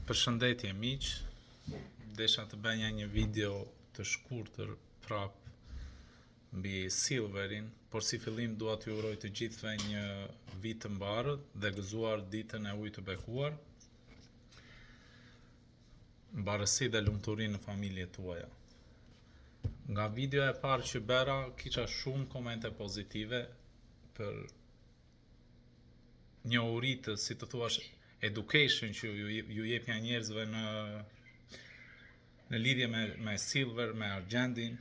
Përshëndetje miq, desha të bëja një video të shkurtër prap mbi Silverin, por si fillim dua t'ju uroj të gjithëve një vit të mbarë dhe gëzuar ditën e ujit të bekuar. Mbarësi dhe lumturi në familjet tuaja. Nga videoja e parë që bëra, kisha shumë komente pozitive për një uritë, si të thuash, education që ju jepja njerëzve në lidhje me silver, me argjendin.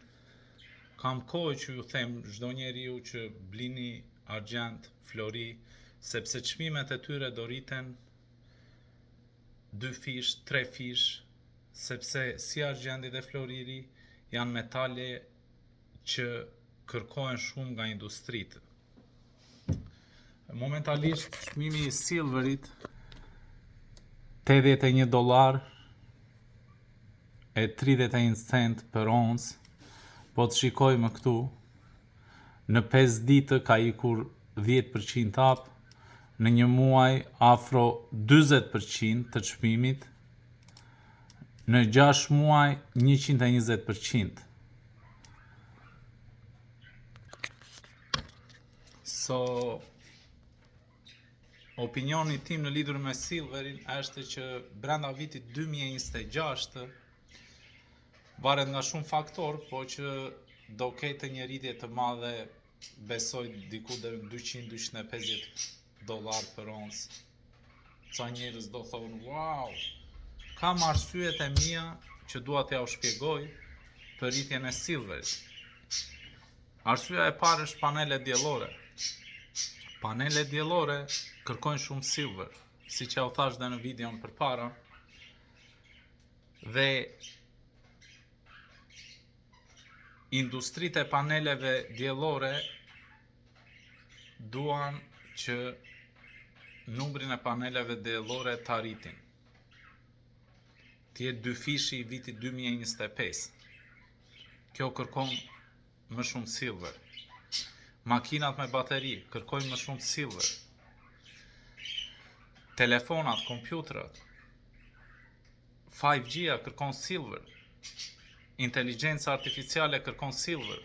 Kam kohë që ju them çdo njeriu që blini argjend, flori, sepse çmimet e tyre do rriten 2 fish, 3 fish, sepse si argjendi dhe floriri janë metale që kërkohen shumë nga industritë. Momentalisht çmimi i silverit $81 e 31 cent për oncë, po të shikojmë këtu, në 5 ditë ka ikur 10% up, në një muaj afro 40% të çmimit, në 6 muaj 120%. Opinioni tim në lidhur me silverin është që brenda vitit 2026 varet nga shumë faktor, po që do ketë një rritje të madhe, besoj diku deri në $200-250 për oncë. Ca njerëz do thonë, wow, kam arsyet e mia që dua t'ja u shpjegoj për rritjen e silverit. Arsyeja e parë është panelet diellore. Panelet diellore kërkojnë shumë silver, si që u thash dhe në videon përpara, dhe industritë e paneleve diellore duan që numrin e paneleve diellore ta rritin. Të jetë 2 fishi i vitit 2025. Kjo kërkon më shumë silver. Makinat me bateri kërkojnë më shumë silver. Telefonat, kompjuterat, 5G-a kërkon silver. Inteligjenca artificiale kërkon silver.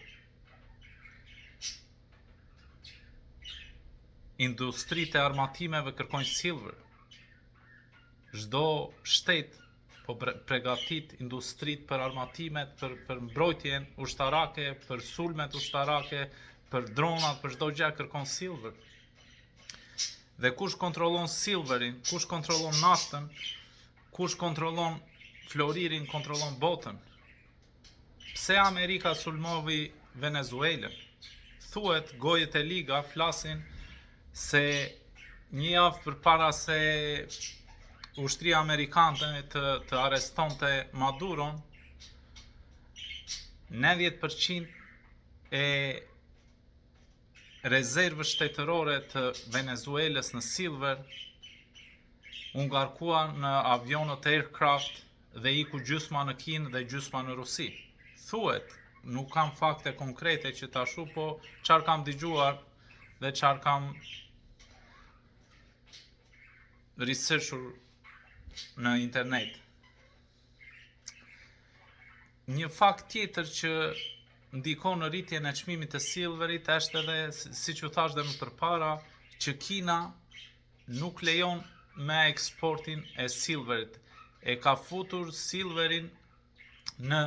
Industritë e armatimeve kërkojnë silver. Çdo shtet po përgatit industritë për armatimet, për mbrojtjen ushtarake, për sulmet ushtarake, për dronat, për çdo gjë kërkon silver. Dhe kush kontrollon silverin, kush kontrollon naftën, kush kontrollon floririn, kontrollon botën. Pse Amerika sulmoi Venezuelën? Thuhet gojët e liga flasin se një javë përpara se ushtria amerikane të arrestonte Maduron, 90% e rezervës shtetërore të Venezuelës në silver u ngarkuan në avionët aircraft dhe iku gjysma në Kinë dhe gjysma në Rusi. Thuhet, nuk kam fakte konkrete që ta shoh, po çfarë kam dëgjuar dhe çfarë kam researchur në internet. Një fakt tjetër që ndikon në rritjen e çmimit të silverit është edhe, siç u thash dhe më përpara, që Kina nuk lejon me eksportin e silverit. E ka futur silverin në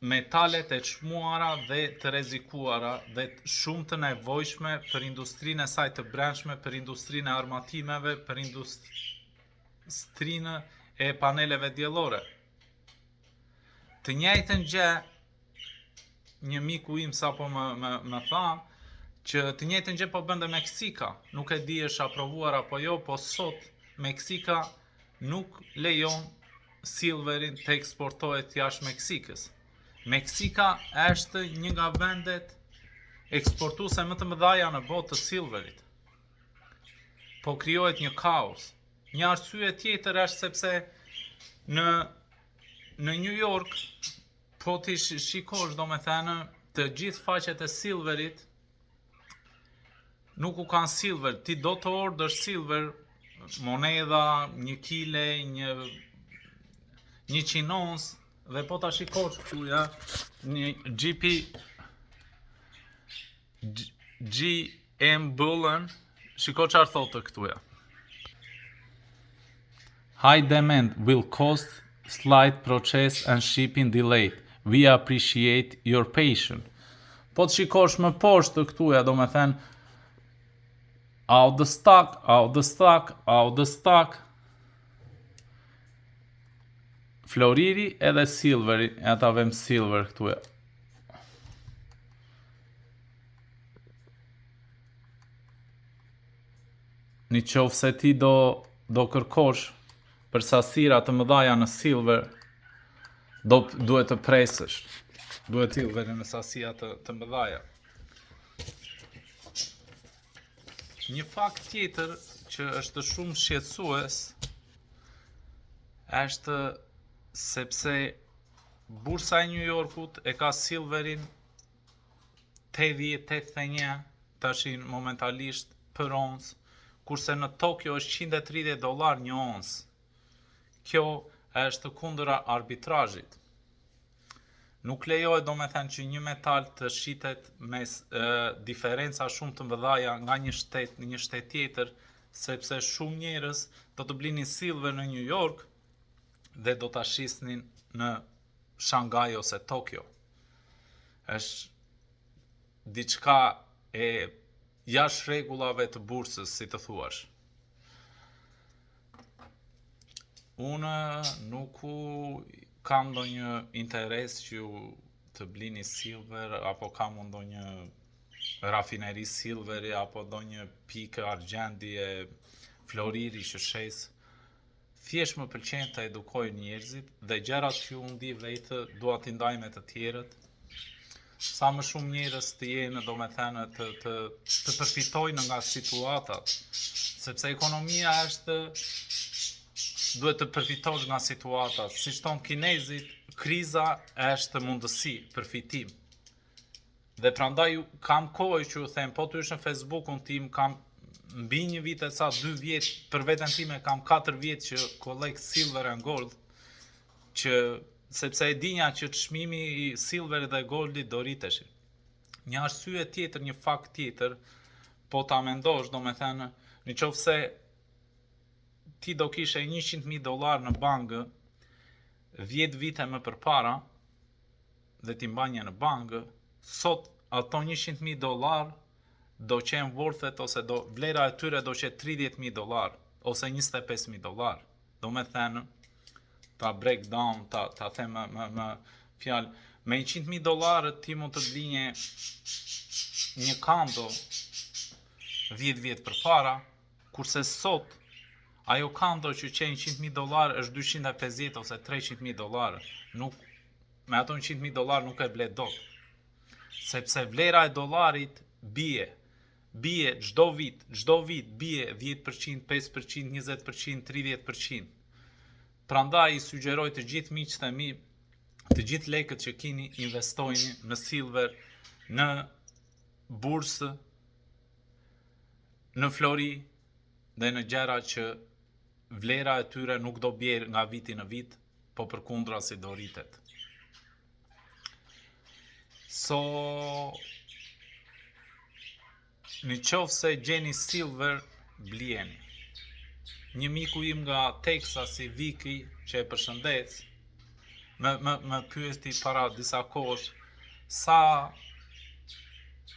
metalet e çmuara dhe të rrezikuara dhe shumë të nevojshme për industrinë e saj të brendshme, për industrinë e armatimeve, për industrinë e paneleve diellore. Të njëjtën gjë, një miku im sapo më tha që të njëjtën gjë po bën dhe Meksika. Nuk e di është aprovuar apo jo, po sot Meksika nuk lejon silverin të eksportohet jashtë Meksikës. Meksika është një nga vendet eksportuese më të mëdha në botë të silverit. Po krijohet një kaos. Një arsye tjetër është sepse në New York, po ti shikosh, domethënë, të gjithë faqet e silverit nuk u kanë silver. Ti do të ordërsh silver monedha, 1 kile, 100 ons, dhe po ta shikosh këtu ja, një GM Bullen, shiko çfarë thotë këtu ja. High demand will cause slight process and shipping delayed. We appreciate your patience. Po të shikosh më poshtë këtu ja, do me thënë out the stock, out the stock, out the stock. Floriri edhe silveri, e ata vëm silver këtu ja. Në qoftë se ti do kërkosh për sasira të mëdhaja në silver, duhet të presësh. Duhet silveri në sasia të mëdhaja. Një fakt tjetër që është shumë shqetësues është sepse bursa e New Yorkut e ka silverin 80-81 tashin momentalisht për ons, kurse në Tokyo është $130 një ons. Kjo është kundër arbitrazhit. Nuk lejohet do me thënë që një metal të shitet mes diferenca shumë të mëdhaja nga një shtet në një shtet tjetër, sepse shumë njerëz do të blinin silver në New York dhe do ta shisnin në Shanghai ose Tokyo. Është diçka e jashtë rregullave të bursës, si të thuash. Unë nuk kam ndonjë interes që të blini silver, apo kam ndonjë rafineri silveri, apo ndonjë pikë argjendi e floriri që shes. Thjesht më pëlqen të edukoj njerëzit dhe gjërat që unë di vetë dua t'i ndaj me të tjerët. Sa më shumë njerëz të jenë, do me thënë, të përfitojnë nga situatat, sepse ekonomia duhet të përfitosh nga situatat. Si thon kinezit, kriza është mundësi, përfitim. Dhe prandaj kam kohë që u them, po të ish në Facebookun tim, kam mbi një vit e sa 2 vjet, për veten time kam 4 vjet që collect silver and gold, sepse e dinja që çmimi i silverit dhe goldit do riteshin. Një arsye tjetër, një fakt tjetër, po ta mendosh, do me thënë, në qoftë se ti do kishe $100,000 në bankë 10 vite më përpara dhe ti mbanje në bankë, sot ato $100,000 do qenë worthet, ose vlera e tyre do qenë $30,000 ose $25,000. Do me thënë, ta breakdown, ta them më fjalë, me $100,000 ti mund të blinje një kando 10 vjet përpara, kurse sot ajo kando që qenë $100,000 është $250 ose $300,000. Me ato $100,000 nuk e ble dot. Sepse vlera e dollarit bie çdo vit bie 10%, 5%, 20%, 30%. Prandaj i sugjeroj të gjithë miqtë e mi, të gjithë lekët që keni, investojni në silver, në bursë, në flori dhe në gjëra që vlera e tyre nuk do bjerë nga viti në vit, po përkundra si do rritet. Në qoftë se gjeni silver, bljeni. Një miku im nga Texasi, Viki, që e përshëndes, më pyeti para disa kohësh sa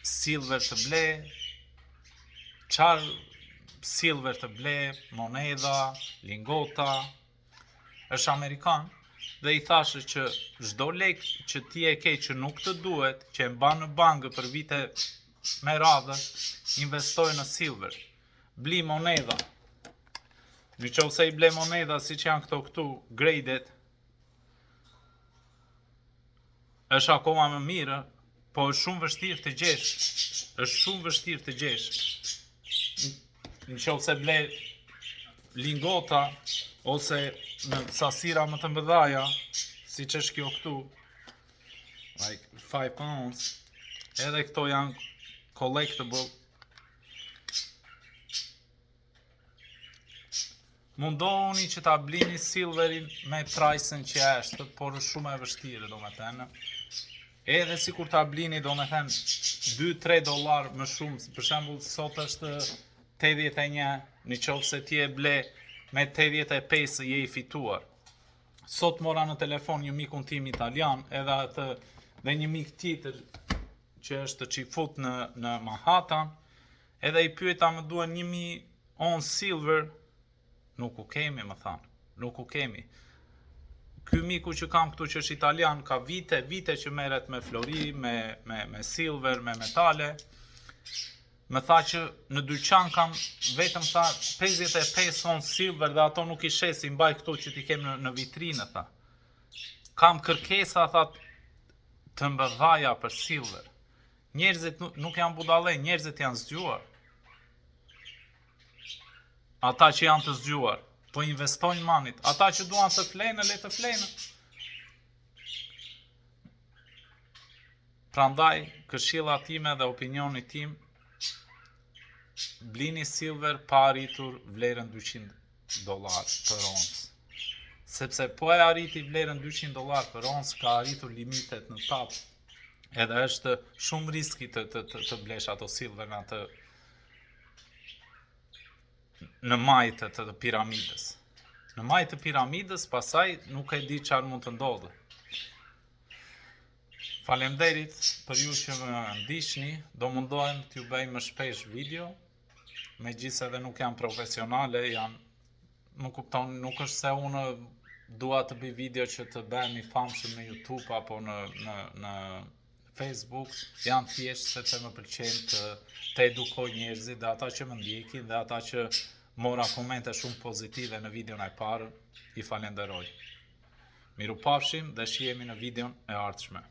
silver të ble, çfarë silver të ble, monedha, lingota. Është amerikan dhe i thashë që çdo lek që ti e ke që nuk të duhet, që e mban në bankë për vite me radhë, investoj në silver. Bli monedha. Në qoftë se i ble monedha si që janë këtu, graded, është akoma më mirë, po është shumë vështirë të gjesh. Në qoftë se ble lingota, ose në sasira më të mëdhaja, si që është kjo këtu, like 5 pounds, edhe këto janë collectible. mundohuni që ta blini silverin me price-ën që është, por është shumë e vështirë, domethënë. Edhe si kur ta blini, domethënë, $2-3 më shumë, për shembull sot është 81, në qoftë se ti e ble me 85 je i fituar. Sot mora në telefon një mikun tim italian, edhe atë dhe një mik tjetër që është që i fut në Manhattan, edhe i pyeta më duhen 1000 on silver, nuk u kemi, më thanë, nuk u kemi. Ky miku që kam këtu që është italian, ka vite që merret me flori, me silver, me metale. Më tha që në dyqan kam vetëm tha 55 on silver dhe ato nuk i shesi, mbaj këtu që t'i kem në vitrinë, tha. Kam kërkesa, tha, të mbëdhaja për silver. Njerëzit nuk janë budallë, njerëzit janë zgjuar. Ata që janë të zgjuar, po investojnë manit. Ata që duan të flenë, le të flenë. Prandaj, këshilla time dhe opinioni tim, blini silver pa arritur vlerën $200 për oncë. Sepse po e arriti vlerën $200 për oncë, ka arritur limitet në top. Edhe është shumë riski të blesh ato silver në majtë të piramidës. Në majtë të piramidës, pasaj nuk e di çfarë mund të ndodhë. Faleminderit për ju që më ndiqni, do mundohem t'ju bëj më shpesh video, megjithëse edhe nuk janë profesionale, nuk kupton, nuk është se unë dua të bëj video që të bëhem i famshëm në YouTube apo në Facebook, janë thjesht sepse më pëlqen të edukoj njerëzit dhe ata që më ndjekin dhe ata që mora komente shumë pozitive në videon e parë, i falenderoj. Mirupafshim dhe shihemi në videon e ardhshme.